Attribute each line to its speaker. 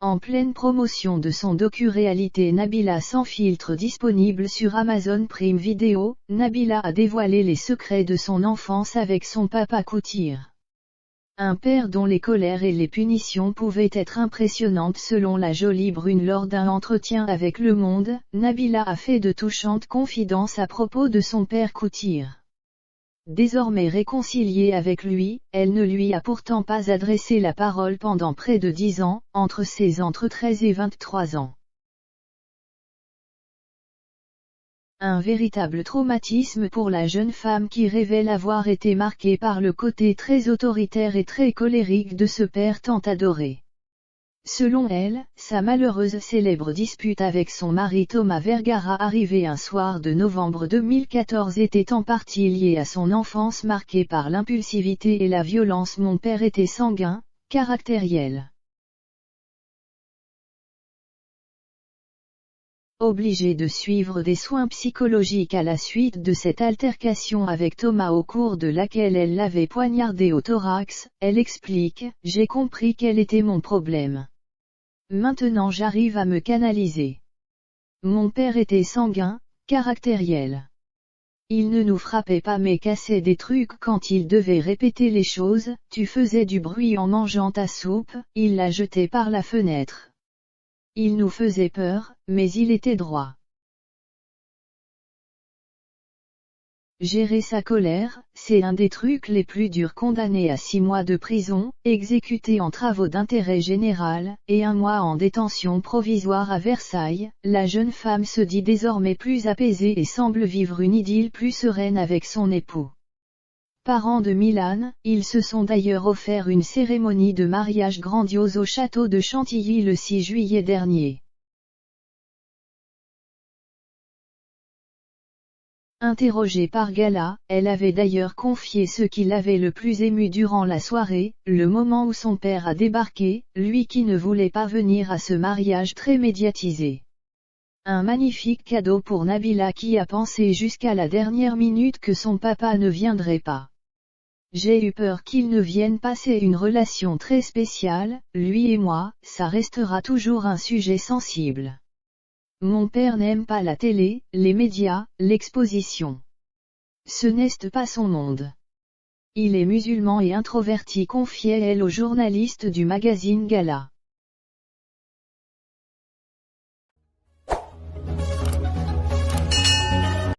Speaker 1: En pleine promotion de son docu-réalité Nabila sans filtre disponible sur Amazon Prime Video, Nabila a dévoilé les secrets de son enfance avec son papa Koutir. Un père dont les colères et les punitions pouvaient être impressionnantes selon la jolie brune lors d'un entretien avec Le Monde, Nabila a fait de touchantes confidences à propos de son père Koutir. Désormais réconciliée avec lui, elle ne lui a pourtant pas adressé la parole pendant près de 10 ans, entre 13 et 23 ans. Un véritable traumatisme pour la jeune femme qui révèle avoir été marquée par le côté très autoritaire et très colérique de ce père tant adoré. Selon elle, sa malheureuse célèbre dispute avec son mari Thomas Vergara arrivée un soir de novembre 2014 était en partie liée à son enfance marquée par l'impulsivité et la violence. Mon père était sanguin, caractériel. Obligée de suivre des soins psychologiques à la suite de cette altercation avec Thomas au cours de laquelle elle l'avait poignardé au thorax, elle explique « J'ai compris quel était mon problème. Maintenant j'arrive à me canaliser. Mon père était sanguin, caractériel. Il ne nous frappait pas mais cassait des trucs quand il devait répéter les choses, tu faisais du bruit en mangeant ta soupe, il la jetait par la fenêtre. Il nous faisait peur, mais il était droit. Gérer sa colère, c'est un des trucs les plus durs. Condamné à 6 mois de prison, exécuté en travaux d'intérêt général, et 1 mois en détention provisoire à Versailles, la jeune femme se dit désormais plus apaisée et semble vivre une idylle plus sereine avec son époux. Parents de Milan, ils se sont d'ailleurs offert une cérémonie de mariage grandiose au château de Chantilly le 6 juillet dernier. Interrogée par Gala, elle avait d'ailleurs confié ce qui l'avait le plus ému durant la soirée, le moment où son père a débarqué, lui qui ne voulait pas venir à ce mariage très médiatisé. Un magnifique cadeau pour Nabila qui a pensé jusqu'à la dernière minute que son papa ne viendrait pas. J'ai eu peur qu'il ne vienne pas, c'est une relation très spéciale, lui et moi, ça restera toujours un sujet sensible. Mon père n'aime pas la télé, les médias, l'exposition. Ce n'est pas son monde. Il est musulman et introverti, confiait-elle au journaliste du magazine Gala.